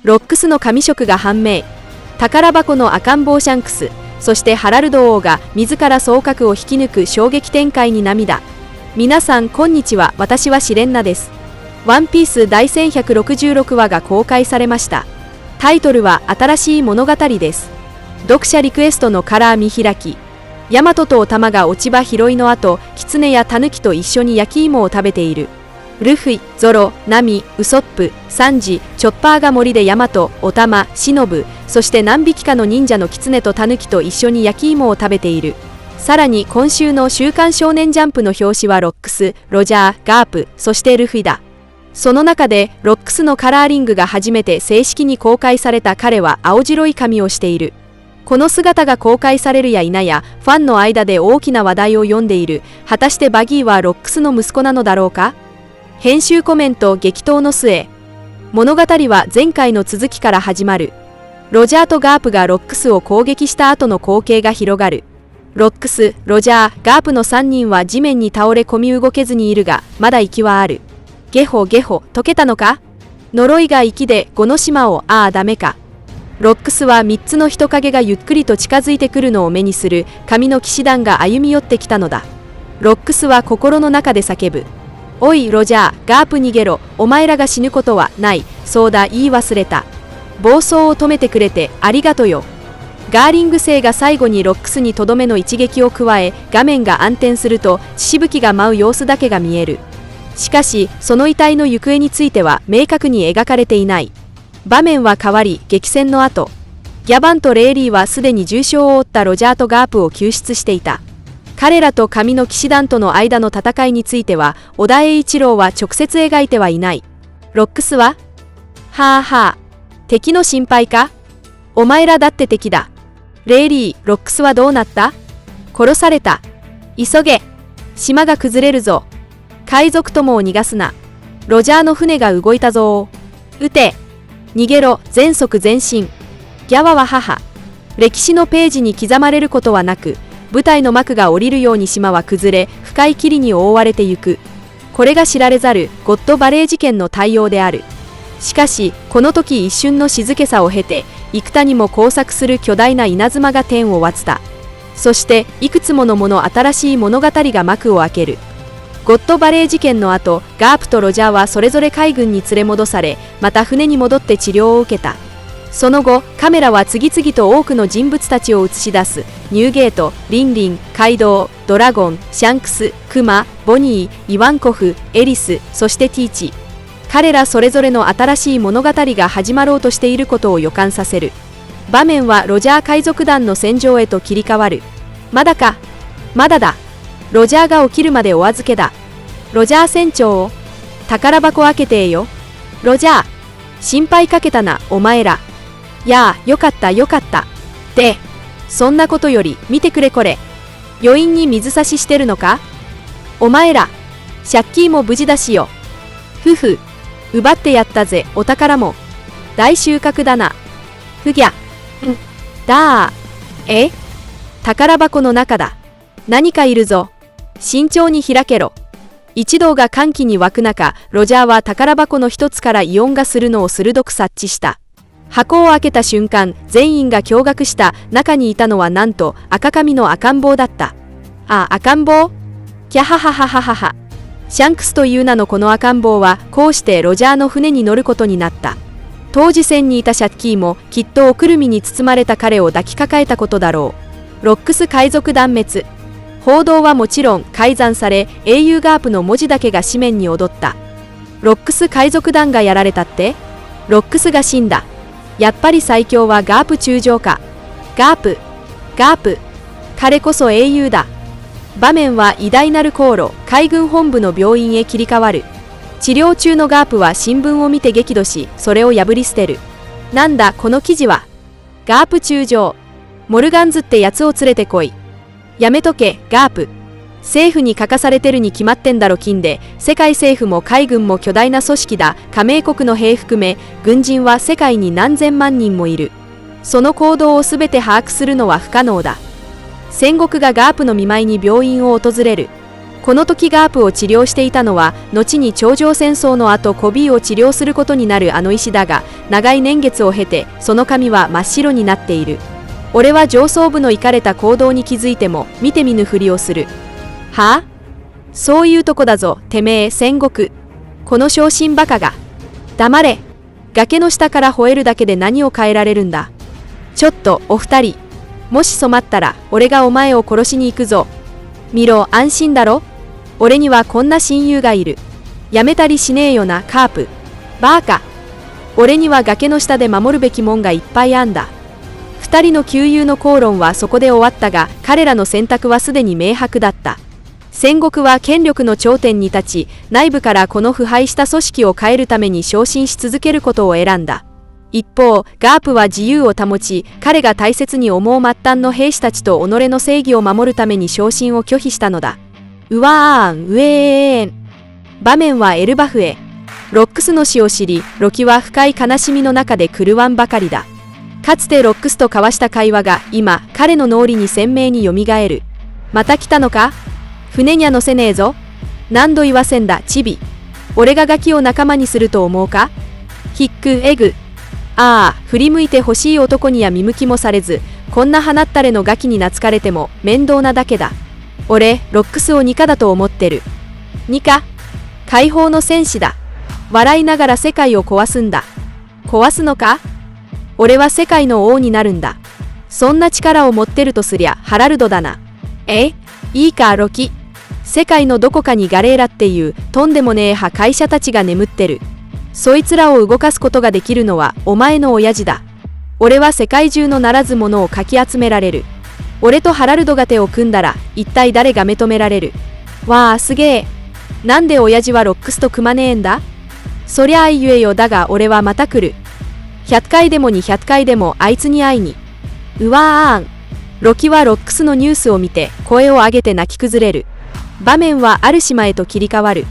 ロックスの神職が判明。宝箱の赤ん坊シャンクス、そしてハラルド王が自ら総閣を引き抜く衝撃展開に涙。皆さんこんにちは、私はシレンナです。ワンピース第1166話が公開されました。タイトルは新しい物語です。読者リクエストのカラー見開き。ヤマトとオタマが落ち葉拾いの後、キツネやタヌキと一緒に焼き芋を食べている。ルフィ、ゾロ、ナミ、ウソップ、サンジ、チョッパーが森でヤマト、オタマ、シノブ、そして何匹かの忍者のキツネとタヌキと一緒に焼き芋を食べている。さらに今週の週刊少年ジャンプの表紙はロックス、ロジャー、ガープ、そしてルフィだ。その中でロックスのカラーリングが初めて正式に公開された。彼は青白い髪をしている。この姿が公開されるや否やファンの間で大きな話題を呼んでいる。果たしてバギーはロックスの息子なのだろうか。編集コメント激闘の末。物語は前回の続きから始まる。ロジャーとガープがロックスを攻撃した後の光景が広がる。ロックス、ロジャー、ガープの3人は地面に倒れ込み動けずにいるが、まだ息はある。ゲホゲホ、解けたのか。呪いが息で5の島を、ああダメか。ロックスは3つの人影がゆっくりと近づいてくるのを目にする。神の騎士団が歩み寄ってきたのだ。ロックスは心の中で叫ぶ。おいロジャー、ガープ逃げろ。お前らが死ぬことはない。そうだ、言い忘れた。暴走を止めてくれてありがとよ。ガーリング星が最後にロックスにとどめの一撃を加え、画面が暗転すると血しぶきが舞う様子だけが見える。しかしその遺体の行方については明確に描かれていない。場面は変わり、激戦の後、ギャバンとレイリーはすでに重傷を負ったロジャーとガープを救出していた。彼らと神の騎士団との間の戦いについては小田栄一郎は直接描いてはいない。ロックスははあはあ、敵の心配か。お前らだって敵だ。レイリー、ロックスはどうなった。殺された。急げ、島が崩れるぞ。海賊友を逃がすな。ロジャーの船が動いたぞ。撃て。逃げろ、全速前進。ギャワは母。歴史のページに刻まれることはなく、舞台の幕が下りるように島は崩れ、深い霧に覆われてゆく。これが知られざるゴッドバレー事件の対応である。しかしこの時一瞬の静けさを経て、幾多にも交錯する巨大な稲妻が天を割った。そしていくつもの新しい物語が幕を開ける。ゴッドバレー事件の後、ガープとロジャーはそれぞれ海軍に連れ戻され、また船に戻って治療を受けた。その後カメラは次々と多くの人物たちを映し出す。ニューゲート、リンリン、カイドウ、ドラゴン、シャンクス、クマ、ボニー、イワンコフ、エリス、そしてティーチ。彼らそれぞれの新しい物語が始まろうとしていることを予感させる。場面はロジャー海賊団の戦場へと切り替わる。まだか。まだだ。ロジャーが起きるまでお預けだ。ロジャー船長を宝箱開けてよ。ロジャー、心配かけたなお前ら。やあ、よかったよかった。で、そんなことより見てくれこれ。余韻に水差ししてるのか。お前ら、シャッキーも無事だしよ。ふふ、奪ってやったぜお宝も。大収穫だな。ふぎゃ。だー。宝箱の中だ。何かいるぞ。慎重に開けろ。一同が歓喜に沸く中、ロジャーは宝箱の一つから異音がするのを鋭く察知した。箱を開けた瞬間、全員が驚愕した。中にいたのはなんと赤髪の赤ん坊だった。あ、赤ん坊。キャハハハハハハ。シャンクスという名のこの赤ん坊はこうしてロジャーの船に乗ることになった。当時船にいたシャッキーもきっとおくるみに包まれた彼を抱きかかえたことだろう。ロックス海賊団滅。報道はもちろん改ざんされ、英雄ガープの文字だけが紙面に躍った。ロックス海賊団がやられたって。ロックスが死んだ。やっぱり最強はガープ中将か。ガープ、ガープ、彼こそ英雄だ。場面は偉大なる航路、海軍本部の病院へ切り替わる。治療中のガープは新聞を見て激怒し、それを破り捨てる。なんだこの記事は。ガープ中将、モルガンズってやつを連れてこい。やめとけガープ。政府に書かされてるに決まってんだろ。金で世界政府も海軍も巨大な組織だ。加盟国の兵含め軍人は世界に何千万人もいる。その行動を全て把握するのは不可能だ。戦国がガープの見舞いに病院を訪れる。この時ガープを治療していたのは、後に頂上戦争の後コビーを治療することになるあの医師だが、長い年月を経てその髪は真っ白になっている。俺は上層部のイカれた行動に気づいても見て見ぬふりをする。はあ？そういうとこだぞ、てめえ戦国。この昇進バカが。黙れ。崖の下から吠えるだけで何を変えられるんだ。ちょっとお二人、もし染まったら俺がお前を殺しに行くぞ。見ろ、安心だろ。俺にはこんな親友がいる。やめたりしねえよな、カープ。バーカ。俺には崖の下で守るべきもんがいっぱいあんだ。二人の旧友の口論はそこで終わったが、彼らの選択はすでに明白だった。戦国は権力の頂点に立ち、内部からこの腐敗した組織を変えるために昇進し続けることを選んだ。一方、ガープは自由を保ち、彼が大切に思う末端の兵士たちと己の正義を守るために昇進を拒否したのだ。うわーん、うえーん。場面はエルバフへ。ロックスの死を知り、ロキは深い悲しみの中で狂わんばかりだ。かつてロックスと交わした会話が今、彼の脳裏に鮮明によみがえる。また来たのか？船には乗せねえぞ。何度言わせんだ、チビ。俺がガキを仲間にすると思うか？ヒック、エグ。ああ、振り向いて欲しい男には見向きもされず、こんな放ったれのガキに懐かれても面倒なだけだ。俺、ロックスをニカだと思ってる。ニカ？解放の戦士だ。笑いながら世界を壊すんだ。壊すのか？俺は世界の王になるんだ。そんな力を持ってるとすりゃハラルドだな。いいか、ロキ。世界のどこかにガレーラっていうとんでもねえ破壊者たちが眠ってる。そいつらを動かすことができるのはお前の親父だ。俺は世界中のならず者をかき集められる。俺とハラルドが手を組んだら一体誰が認められる？わあ、すげえ。なんで親父はロックスと組まねえんだ？そりゃあ言えよ。だが俺はまた来る。100回でも200回でもあいつに会いに。うわーん。ロキはロックスのニュースを見て声を上げて泣き崩れる。場面はある島へと切り替わる。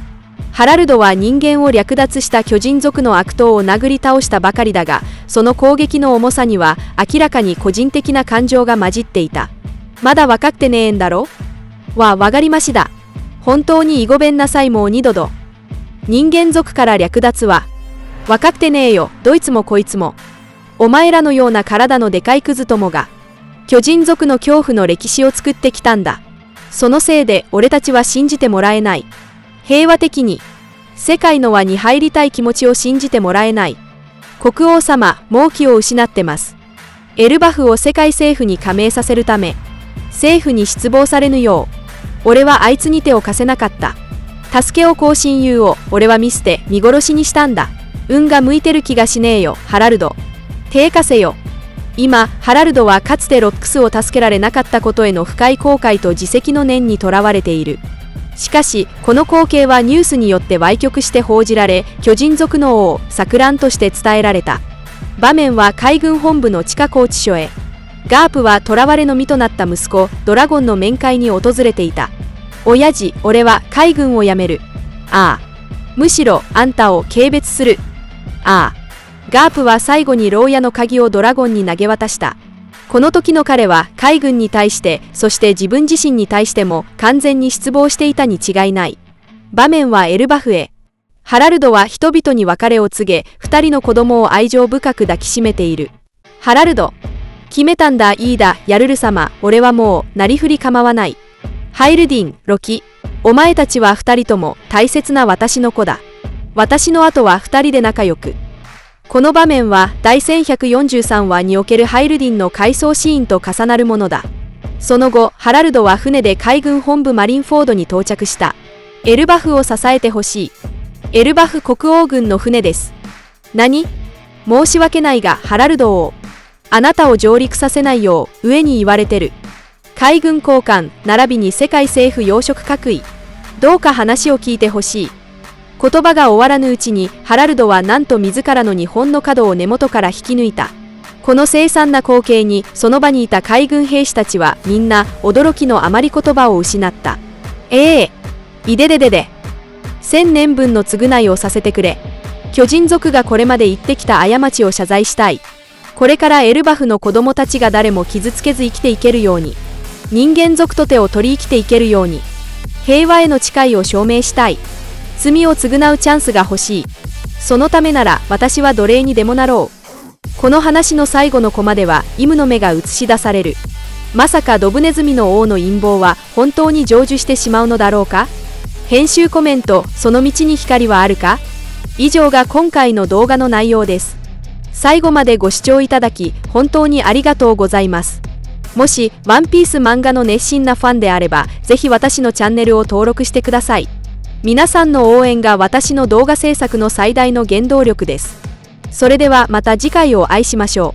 ハラルドは人間を略奪した巨人族の悪党を殴り倒したばかりだが、その攻撃の重さには明らかに個人的な感情が混じっていた。まだ分かってねえんだろ？わかりましだ。本当にいごべんなさい。もう二度ど。人間族から略奪は。分かってねえよ、どいつもこいつも。お前らのような体のでかいクズともが、巨人族の恐怖の歴史を作ってきたんだ。そのせいで俺たちは信じてもらえない。平和的に、世界の輪に入りたい気持ちを信じてもらえない。国王様、もう気を失ってます。エルバフを世界政府に加盟させるため、政府に失望されぬよう、俺はあいつに手を貸せなかった。助けをこう親友を俺は見捨て見殺しにしたんだ。運が向いてる気がしねえよ、ハラルド。手貸せよ。今、ハラルドはかつてロックスを助けられなかったことへの深い後悔と自責の念にとらわれている。しかし、この光景はニュースによって歪曲して報じられ、巨人族の王、錯乱として伝えられた。場面は海軍本部の地下拘置所へ。ガープは囚われの身となった息子、ドラゴンの面会に訪れていた。親父、俺は海軍を辞める。ああ。むしろ、あんたを軽蔑する。ああ。ガープは最後に牢屋の鍵をドラゴンに投げ渡した。この時の彼は海軍に対して、そして自分自身に対しても完全に失望していたに違いない。場面はエルバフへ。ハラルドは人々に別れを告げ、二人の子供を愛情深く抱きしめている。ハラルド。決めたんだ、いいだ、ヤルル様、俺はもう、なりふり構わない。ハイルディン、ロキ。お前たちは二人とも大切な私の子だ。私の後は二人で仲良く。この場面は第1143話におけるハイルディンの回想シーンと重なるものだ。その後、ハラルドは船で海軍本部マリンフォードに到着した。エルバフを支えてほしい。エルバフ国王軍の船です。何？申し訳ないが、ハラルド王。あなたを上陸させないよう上に言われてる。海軍高官、並びに世界政府要職各位。どうか話を聞いてほしい。言葉が終わらぬうちに、ハラルドはなんと自らの日本の角を根元から引き抜いた。この凄惨な光景に、その場にいた海軍兵士たちはみんな驚きのあまり言葉を失った。いでででで。1000年分の償いをさせてくれ。巨人族がこれまで言ってきた過ちを謝罪したい。これからエルバフの子供たちが誰も傷つけず生きていけるように。人間族と手を取り生きていけるように。平和への誓いを証明したい。罪を償うチャンスが欲しい。そのためなら私は奴隷にでもなろう。この話の最後のコマではイムの目が映し出される。まさかドブネズミの王の陰謀は本当に成就してしまうのだろうか。編集コメント、その道に光はあるか。以上が今回の動画の内容です。最後までご視聴いただき本当にありがとうございます。もしワンピース漫画の熱心なファンであれば、ぜひ私のチャンネルを登録してください。皆さんの応援が私の動画制作の最大の原動力です。それではまた次回をお会いしましょう。